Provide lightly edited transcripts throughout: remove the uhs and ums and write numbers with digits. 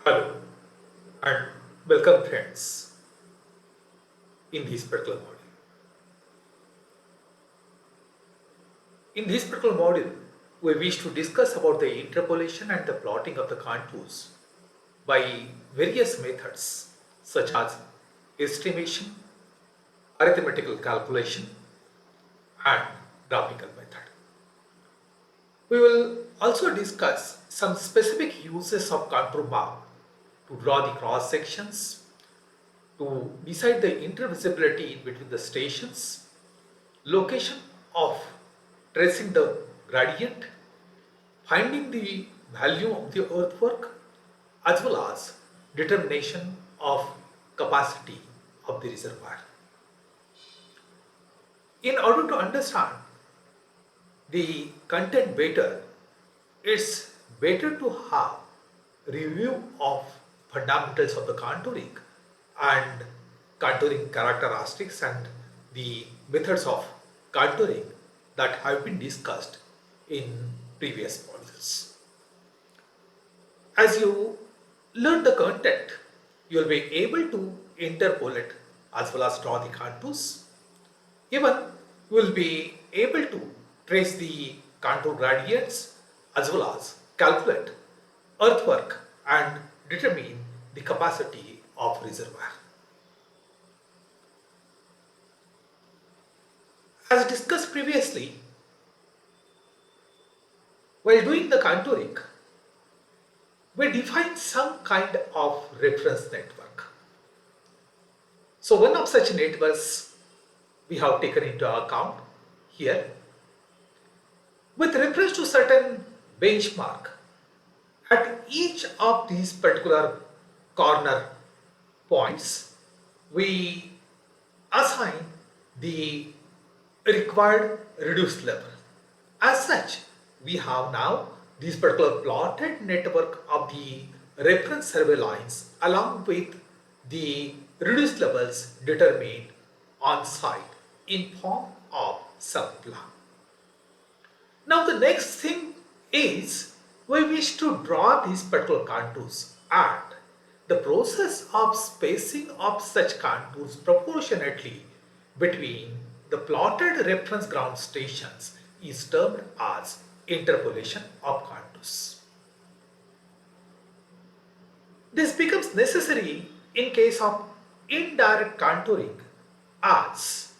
Hello and welcome friends in this particular module. In this particular module, we wish to discuss about the interpolation and the plotting of the contours by various methods such as estimation, arithmetical calculation and graphical method. We will also discuss some specific uses of contour mark to draw the cross sections, to decide the intervisibility in between the stations, location of tracing the gradient, finding the value of the earthwork, as well as determination of capacity of the reservoir. In order to understand the content better, it's better to have review of fundamentals of the contouring and contouring characteristics and the methods of contouring that have been discussed in previous modules. As you learn the content, you will be able to interpolate as well as draw the contours. Even you will be able to trace the contour gradients as well as calculate earthwork and determine the capacity of reservoir. As discussed previously, while doing the contouring, we define some kind of reference network. So one of such networks we have taken into account here. With reference to certain benchmark, at each of these particular corner points, we assign the required reduced level. As such, we have now this particular plotted network of the reference survey lines along with the reduced levels determined on site in form of subplan. Now the next thing is we wish to draw these particular contours, and the process of spacing of such contours proportionately between the plotted reference ground stations is termed as interpolation of contours. This becomes necessary in case of indirect contouring, as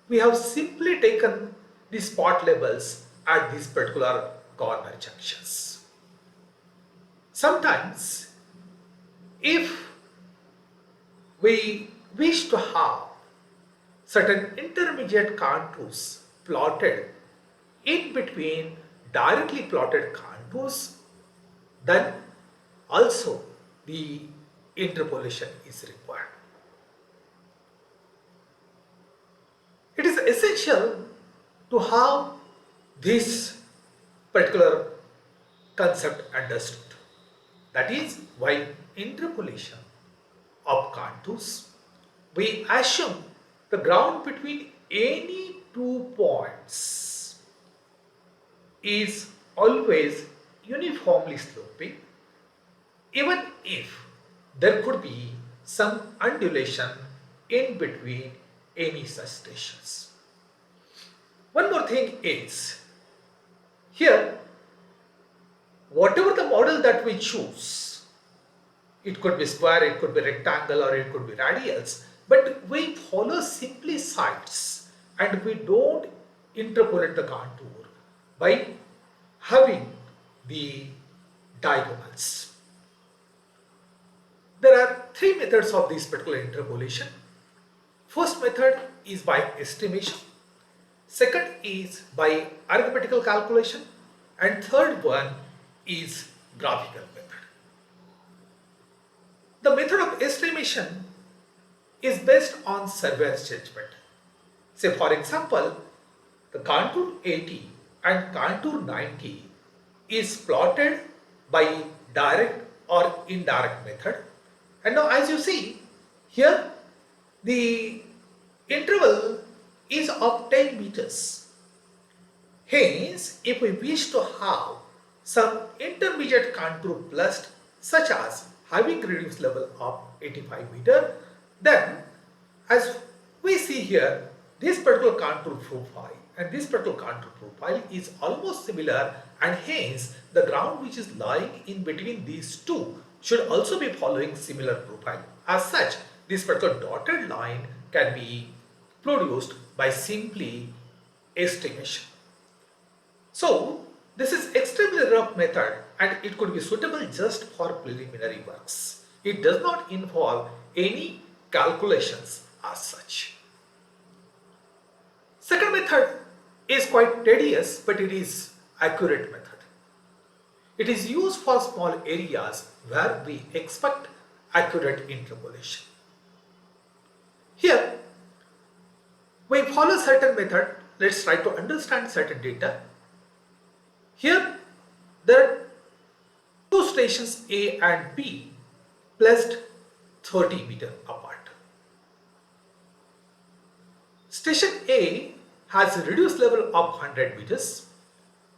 we have simply taken the spot levels at these particular corner junctions. Sometimes, if we wish to have certain intermediate contours plotted in between directly plotted contours, then also the interpolation is required. It is essential to have this particular concept understood. That is, while interpolation of contours, we assume the ground between any two points is always uniformly sloping, even if there could be some undulation in between any such stations. One more thing is, here, whatever the model that we choose, it could be square, it could be rectangle, or it could be radials, but we follow simply sides and we don't interpolate the contour by having the diagonals. There are three methods of this particular interpolation. First method is by estimation, second is by arithmetical calculation, and third one is graphical method. The method of estimation is based on surveyor's judgment. Say for example, the contour 80 and contour 90 is plotted by direct or indirect method. And now as you see, here the interval is of 10 meters. Hence, if we wish to have some intermediate contour plus such as having reduced level of 85 meter, then as we see here, this particular contour profile and this particular contour profile is almost similar, and hence the ground which is lying in between these two should also be following similar profile. As such, this particular dotted line can be produced by simply estimation. So this is extremely rough method and it could be suitable just for preliminary works. It does not involve any calculations as such. Second method is quite tedious, but it is accurate method. It is used for small areas where we expect accurate interpolation. Here we follow certain method. Let's try to understand certain data. Here there are two stations A and B placed 30 meter apart. Station A has a reduced level of 100 meters,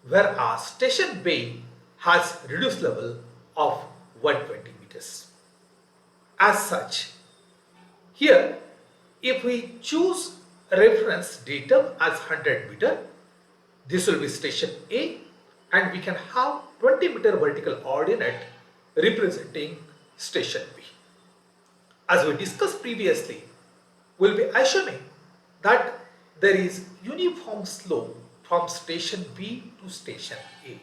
whereas station B has reduced level of 120 meters. As such, here if we choose reference datum as 100 meter, this will be station A, and we can have 20 meter vertical ordinate representing station B. As we discussed previously, we will be assuming that there is uniform slope from station B to station A.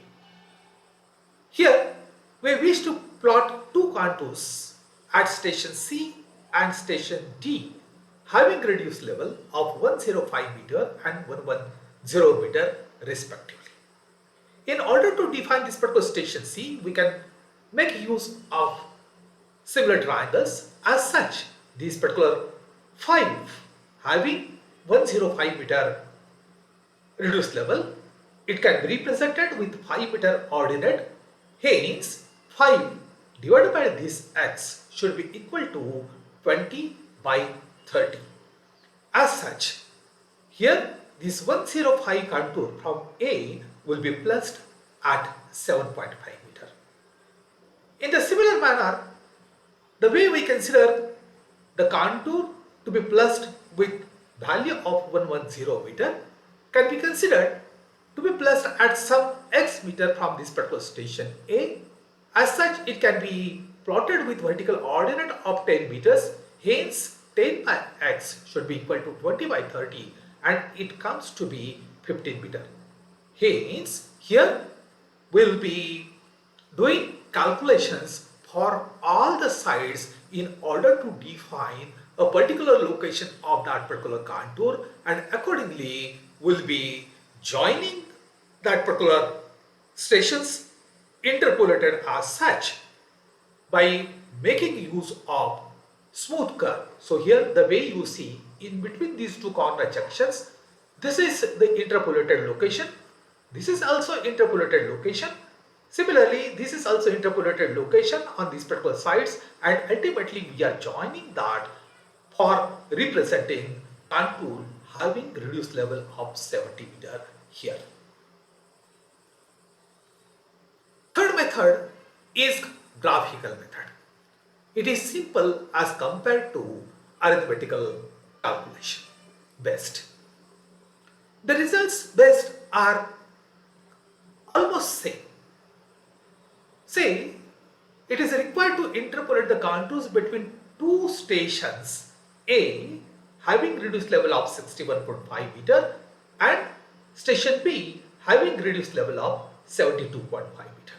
Here we wish to plot two contours at station C and station D having reduced level of 105 meter and 110 meter respectively. In order to define this particular station C, we can make use of similar triangles. As such, this particular 5 having 105 meter reduced level, it can be represented with 5 meter ordinate. Hence, 5 divided by this x should be equal to 20 by 30. As such, here this 105 contour from A will be placed at 7.5 meter. In the similar manner, the way we consider the contour to be placed with value of 110 meter can be considered to be placed at some x meter from this particular station A. As such, it can be plotted with vertical ordinate of 10 meters. Hence, 10 by x should be equal to 20 by 30 and it comes to be 15 meter. Hence, here we will be doing calculations for all the sides in order to define a particular location of that particular contour, and accordingly we will be joining that particular stations interpolated as such by making use of smooth curve. So here the way you see in between these two corner junctions, this is the interpolated location. This is also interpolated location. Similarly, this is also interpolated location on these particular sides, and ultimately we are joining that for representing contour having reduced level of 70 meter here. Third method is graphical method. It is simple as compared to arithmetical calculation based. The results based are almost same. Say, it is required to interpolate the contours between two stations A having reduced level of 61.5 meter and station B having reduced level of 72.5 meter.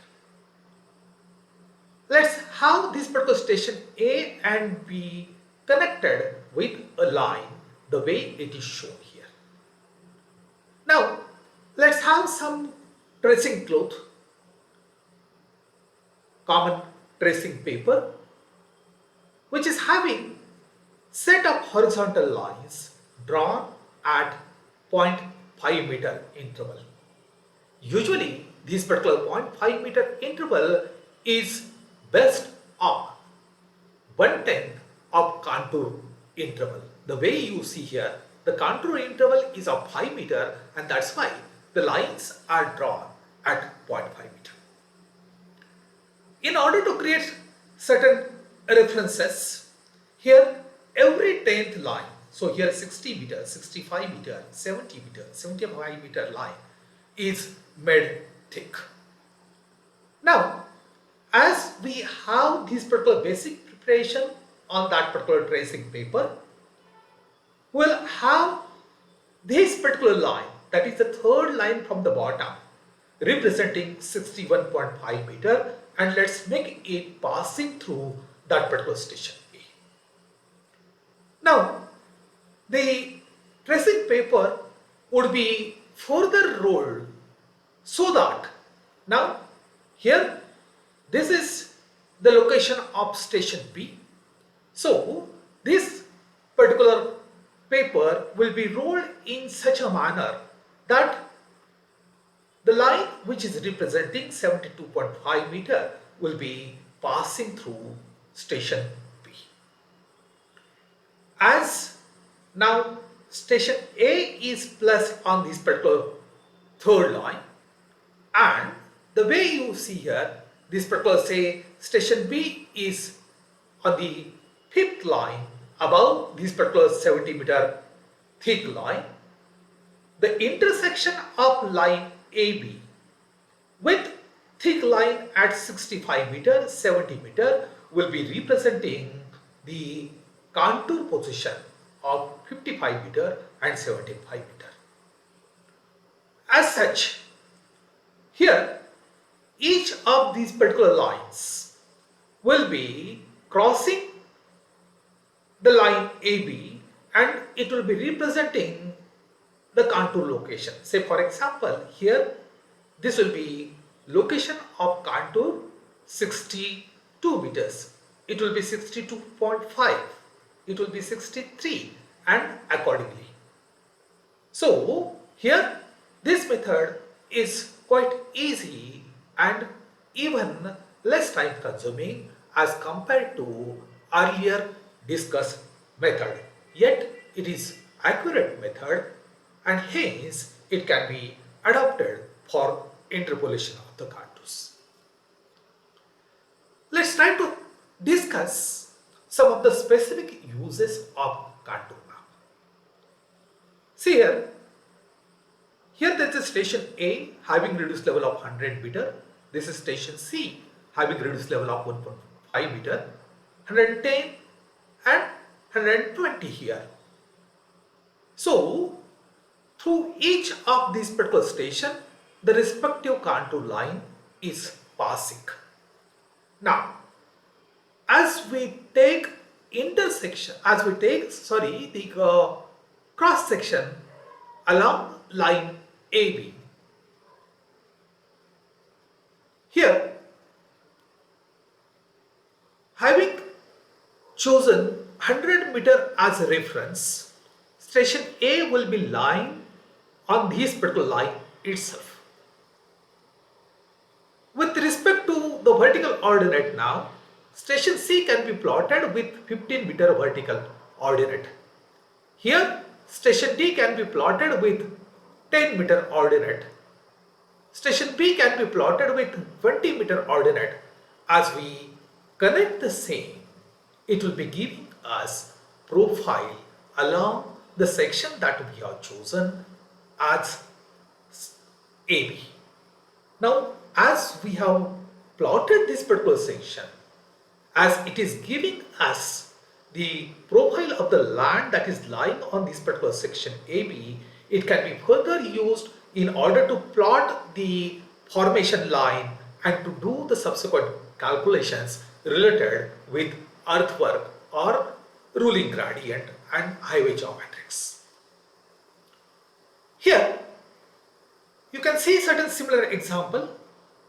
Let's have this particular station A and B connected with a line the way it is shown here. Now, let's have some tracing cloth, common tracing paper, which is having set of horizontal lines drawn at 0.5 meter interval. Usually, this particular 0.5 meter interval is based on 1/10 of contour interval. The way you see here, the contour interval is of 5 meter, and that's why the lines are drawn at 0.5 meter. In order to create certain references. Here every 10th line, so here 60 meter, 65 meter, 70 meter, 75 meter line is made thick. Now, as we have this particular basic preparation on that particular tracing paper, we'll have this particular line, that is the third line from the bottom, representing 61.5 meter, and let's make it passing through that particular station A. Now, the tracing paper would be further rolled so that now here this is the location of station B. So this particular paper will be rolled in such a manner that the line which is representing 72.5 meter will be passing through station B. As now station A is placed on this particular third line, and the way you see here, this particular say station B is on the fifth line above this particular 70 meter thick line. The intersection of line AB with thick line at 65 meter, 70 meter will be representing the contour position of 55 meter and 75 meter. As such, here each of these particular lines will be crossing the line AB and it will be representing the contour location. Say for example, here this will be location of contour 62 meters. It will be 62.5. It will be 63 and accordingly. So here this method is quite easy and even less time consuming as compared to earlier discussed method. Yet it is accurate method and hence it can be adopted for interpolation of the contours. Let's try to discuss some of the specific uses of contour now. See here there is a station A having reduced level of 100 meter. This is station C having reduced level of 1.5 meter, 110 and 120 here. So through each of these particular station, the respective contour line is passing. Now, as we take the cross section along line AB, here having chosen 100 meter as a reference, station A will be lying on this particular line itself. With respect to the vertical ordinate now, station C can be plotted with 15 meter vertical ordinate. Here station D can be plotted with 10 meter ordinate. Station B can be plotted with 20 meter ordinate. As we connect the same, it will be giving us profile along the section that we have chosen as AB. Now, as we have plotted this particular section, as it is giving us the profile of the land that is lying on this particular section AB, it can be further used in order to plot the formation line and to do the subsequent calculations related with earthwork or ruling gradient and highway geometrics. Here you can see certain similar example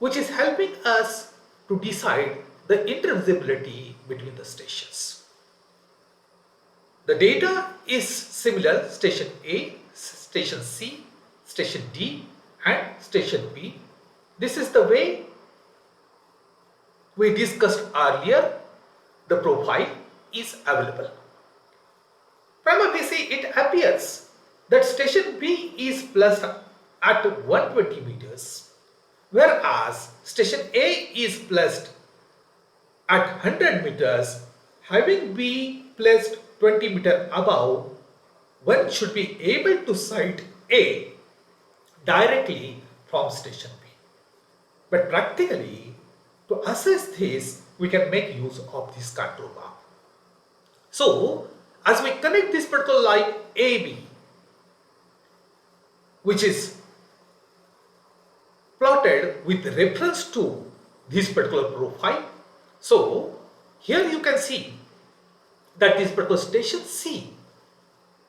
which is helping us to decide the intervisibility between the stations. The data is similar: station A, station C, station D and station B. This is the way we discussed earlier. The profile is available. Prima facie, it appears that station B is placed at 120 meters, whereas station A is placed at 100 meters, having been placed 20 meters above, one should be able to sight A directly from station B. But practically, to assess this, we can make use of this contour map. So, as we connect this particular line AB, which is plotted with reference to this particular profile. So, here you can see that this particular station C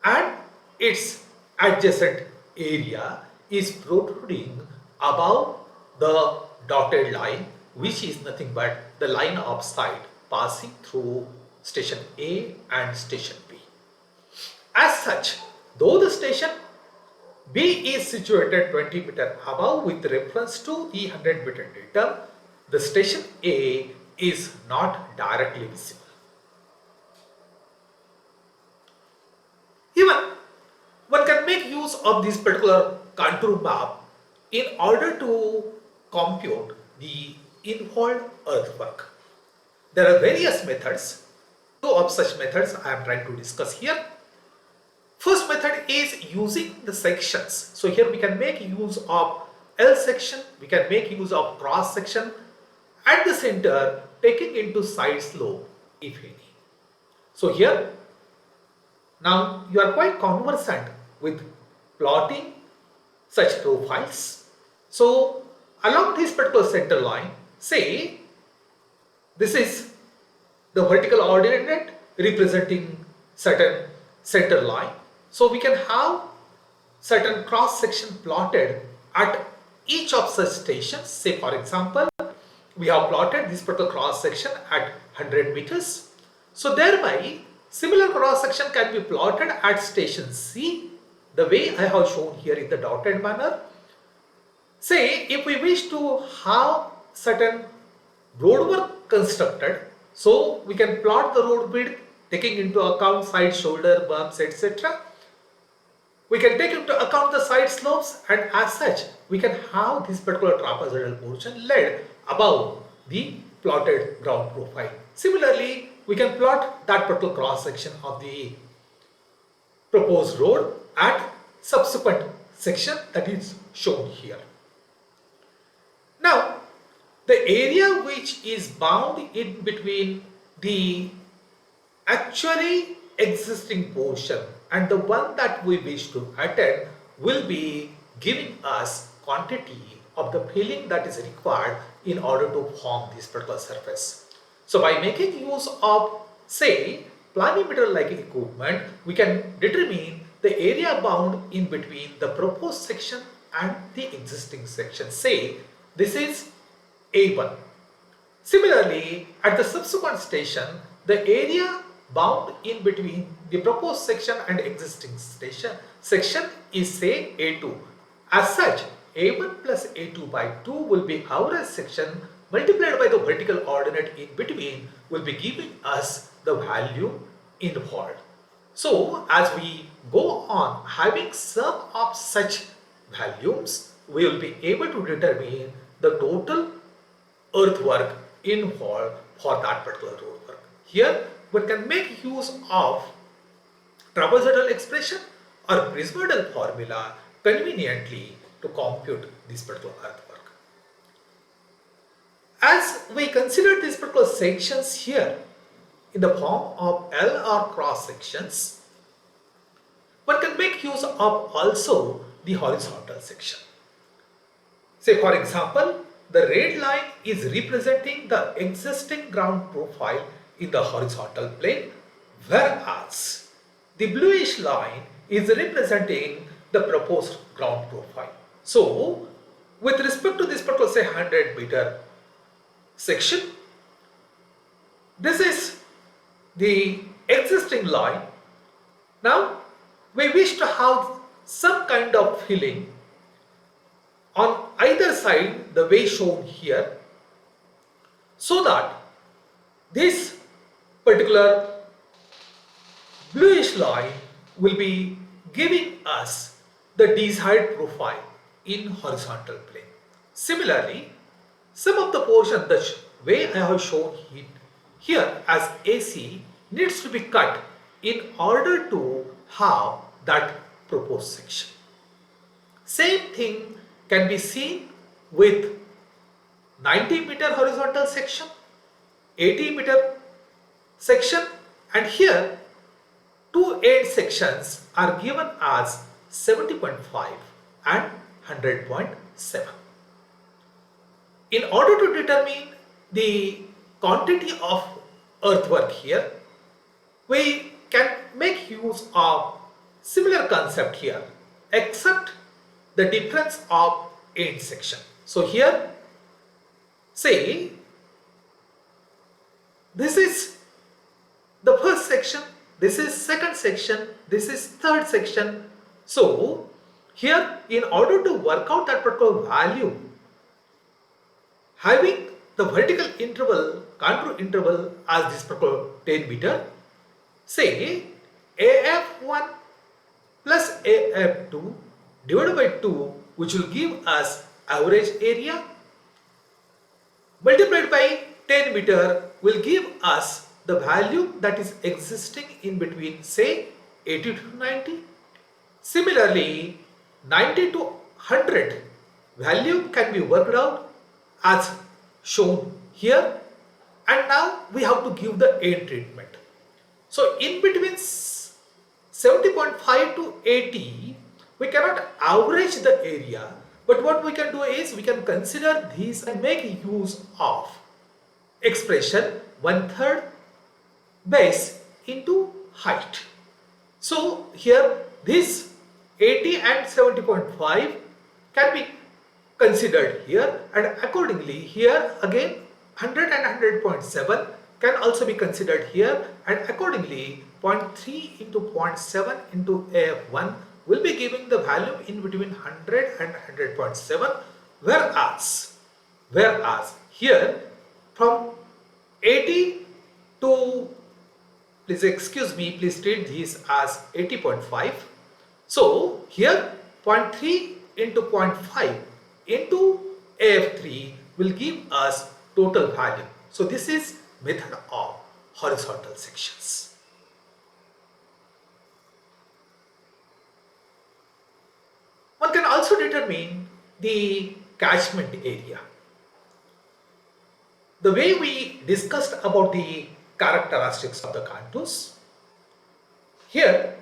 and its adjacent area is protruding above the dotted line, which is nothing but the line of sight passing through station A and station B. As such, though the station B is situated 20 meters above with reference to the 100 meter datum, the station A is not directly visible. Even one can make use of this particular contour map in order to compute the involved earthwork. There are various methods. Two of such methods I am trying to discuss here. First method is using the sections. So here we can make use of L section, we can make use of cross section at the center, taking into side slope if any. So here, now you are quite conversant with plotting such profiles. So along this particular center line, say this is the vertical ordinate representing certain center line. So we can have certain cross section plotted at each of such stations. Say for example, we have plotted this particular cross section at 100 meters. So thereby similar cross section can be plotted at station C, the way I have shown here in the dotted manner. Say if we wish to have certain road work constructed, so we can plot the road width taking into account side shoulder, bumps, etc. We can take into account the side slopes, and as such we can have this particular trapezoidal portion laid above the plotted ground profile. Similarly, we can plot that particular cross section of the proposed road at subsequent section that is shown here. Now, the area which is bound in between the actually existing portion and the one that we wish to attend will be giving us quantity of the filling that is required in order to form this particular surface. So by making use of, say, planimeter like equipment, we can determine the area bound in between the proposed section and the existing section. Say this is A1. Similarly, at the subsequent station, the area bound in between the proposed section and existing section is say A2. As such, A1 plus A2 by 2 will be average section multiplied by the vertical ordinate in between will be giving us the value involved. So as we go on having sum of such values, we will be able to determine the total earthwork involved for that particular road work. Here one can make use of trapezoidal expression or prismoidal formula conveniently to compute this particular earthwork. As we consider these particular sections here in the form of L or cross sections, one can make use of also the horizontal section. Say for example, the red line is representing the existing ground profile in the horizontal plane, whereas the bluish line is representing the proposed ground profile. So, with respect to this particular say 100 meter section, this is the existing line. Now, we wish to have some kind of filling on either side the way shown here, so that this particular bluish line will be giving us the desired profile in horizontal plane. Similarly, some of the portion the way I have shown it here as AC needs to be cut in order to have that proposed section. Same thing can be seen with 90-meter horizontal section, 80-meter section, and here two end sections are given as 70.5 and 100.7. In order to determine the quantity of earthwork here, we can make use of similar concept here, except the difference of end section. So here, say, this is the first section, this is second section, this is third section. So here, in order to work out that particular value, having the vertical interval, contour interval as this particular 10 meter, say AF1 plus AF2 divided by 2, which will give us average area, multiplied by 10 meter will give us the value that is existing in between, say 80 to 90. Similarly, 90 to 100 value can be worked out as shown here, and now we have to give the end treatment. So in between 70.5 to 80, we cannot average the area, but what we can do is we can consider these and make use of expression 1/3 base into height. So here this 80 and 70.5 can be considered here, and accordingly here again 100 and 100.7 can also be considered here, and accordingly 0.3 into 0.7 into AF1 will be giving the value in between 100 and 100.7, whereas here from 80 to, please excuse me, please treat this as 80.5. So here 0.3 into 0.5 into AF3 will give us total value. So this is method of horizontal sections. One can also determine the catchment area. The way we discussed about the characteristics of the contours, here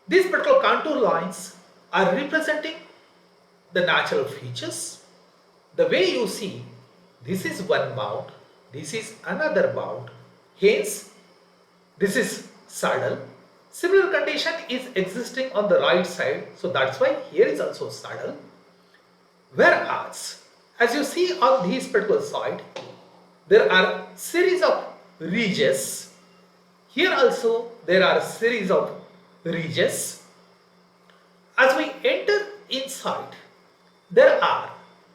these particular contour lines are representing the natural features. The way you see, this is one bound, this is another bound, hence this is saddle. Similar condition is existing on the right side, so that's why here is also saddle. Whereas, as you see on this particular side, there are series of ridges. Here also there are series of ridges. As we enter inside, there are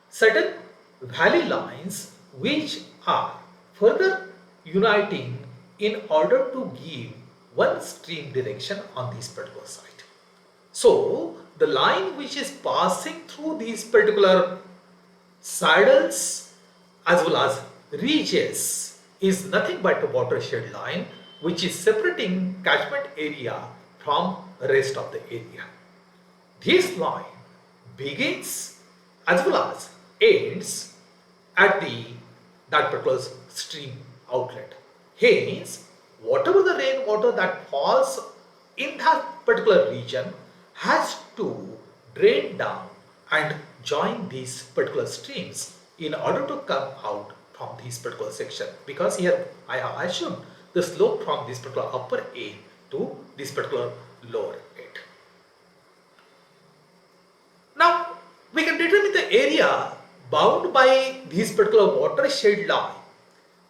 certain valley lines which are further uniting in order to give one stream direction on this particular side. So the line which is passing through these particular saddles as well as ridges is nothing but a watershed line which is separating catchment area from the rest of the area. This line begins as well as ends at that particular stream outlet. Hence, whatever the rainwater that falls in that particular region has to drain down and join these particular streams in order to come out from this particular section, because here I have assumed the slope from this particular upper end to this particular lower end. Now we can determine the area bound by this particular watershed line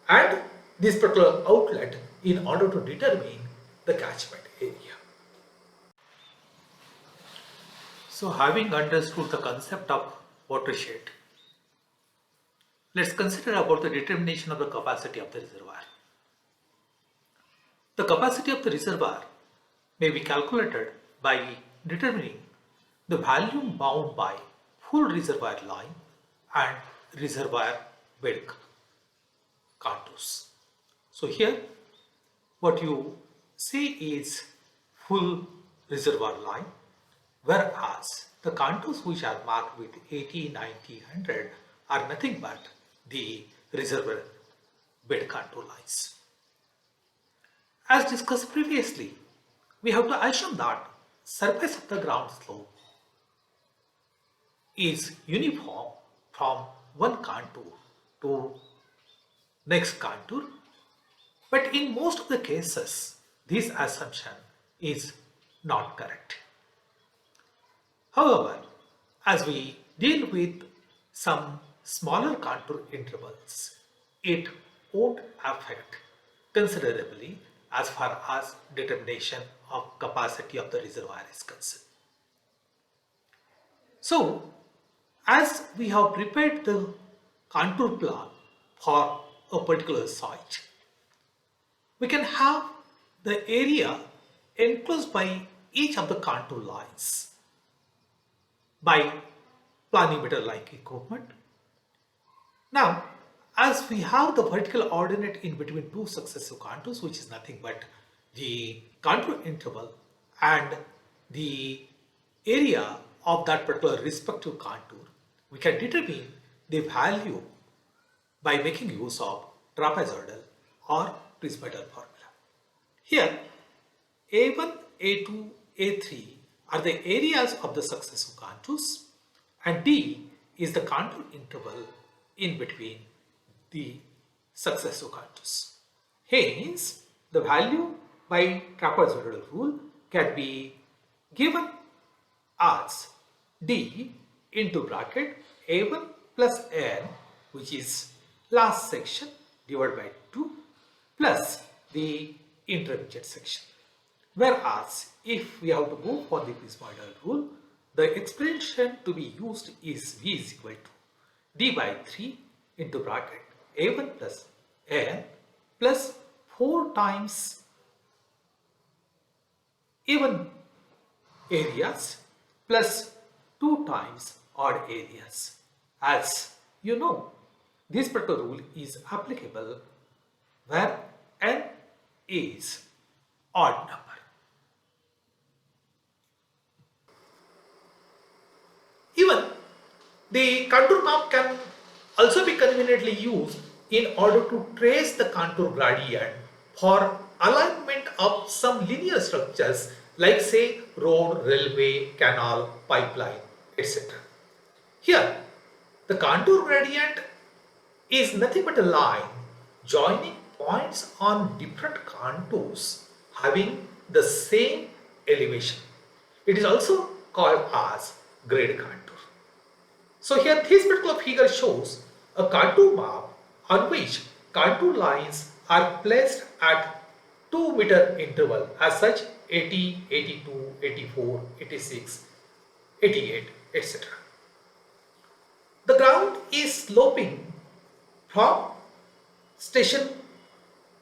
and this particular outlet in order to determine the catchment area. So having understood the concept of watershed, let's consider about the determination of the capacity of the reservoir. The capacity of the reservoir may be calculated by determining the volume bound by full reservoir line and reservoir width. contours. So here what you see is full reservoir line, whereas the contours which are marked with 80, 90, 100 are nothing but the reservoir bed contour lines. As discussed previously, we have to assume that surface of the ground slope is uniform from one contour to next contour, but in most of the cases this assumption is not correct. However, as we deal with some smaller contour intervals, it won't affect considerably as far as determination of capacity of the reservoir is concerned. So, as we have prepared the contour plan for a particular site, we can have the area enclosed by each of the contour lines by planimeter-like equipment. Now, as we have the vertical ordinate in between two successive contours, which is nothing but the contour interval and the area of that particular respective contour, we can determine the value by making use of trapezoidal or prismatal formula. Here, A1, A2, A3 are the areas of the successive contours, and D is the contour interval in between the successive contours. Hence, the value by trapezoidal rule can be given as D into bracket A1 plus N, which is last section divided by 2 plus the intermediate section. Whereas if we have to go for the prismoidal rule, the expression to be used is V is equal to D by 3 into bracket A1 plus N plus 4 times even areas plus 2 times odd areas. As you know, this particular rule is applicable where N is odd number. Even the contour map can also be conveniently used in order to trace the contour gradient for alignment of some linear structures like say road, railway, canal, pipeline, etc. Here, the contour gradient is nothing but a line joining points on different contours having the same elevation. It is also called as grade contour. So here this particular figure shows a contour map on which contour lines are placed at 2-meter interval as such 80, 82, 84, 86, 88, etc. The ground is sloping from station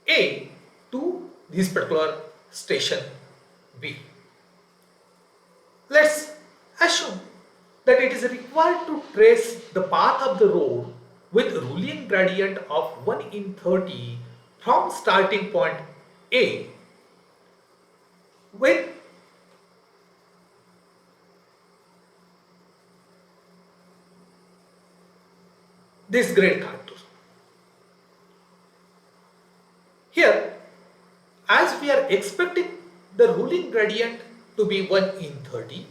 A to this particular station B. Let's assume that it is required to trace the path of the road with Roolean gradient of 1 in 30 from starting point A with this grade contour. Here, as we are expecting the Roolean gradient to be 1 in 30,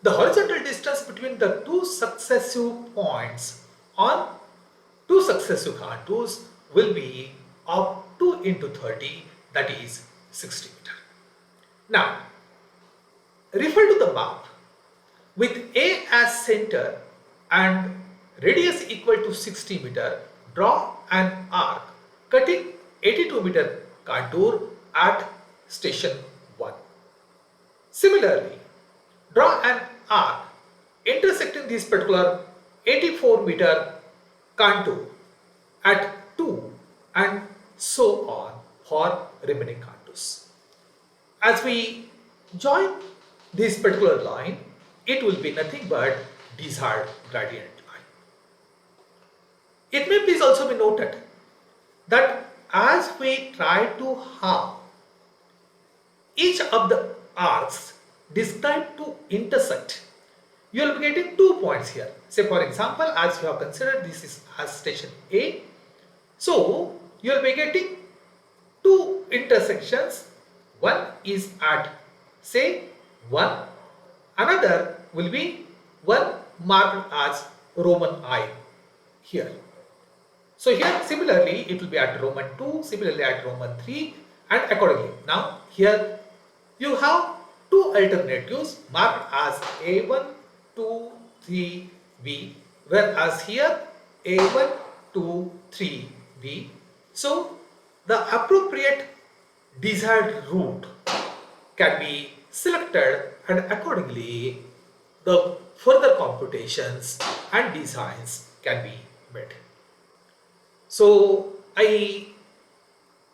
the horizontal distance between the two successive points on two successive contours will be of 2 into 30, that is 60 meter. Now, refer to the map with A as center and radius equal to 60 meter, draw an arc cutting 82 meter contour at station 1. Similarly, draw an arc intersecting this particular 84 meter contour at 2 and so on for remaining contours. As we join this particular line, it will be nothing but desired gradient line. It may please also be noted that as we try to have each of the arcs described to intersect, you will be getting 2 points here. Say for example, as you have considered this is as station A, so you will be getting two intersections. One is at say 1, another will be 1 marked as Roman I here. So here similarly it will be at Roman 2, similarly at Roman 3, and accordingly. Now here you have two alternatives marked as A1, 2, 3, B, whereas here A1, 2, 3, B. So the appropriate desired route can be selected and accordingly the further computations and designs can be made. So I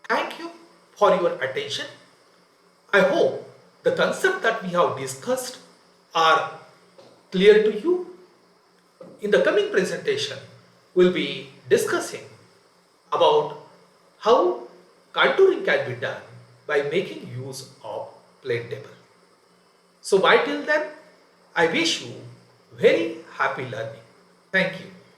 thank you for your attention. I hope the concept that we have discussed are clear to you. In the coming presentation, we'll be discussing about how contouring can be done by making use of plane table. So by till then, I wish you very happy learning. Thank you.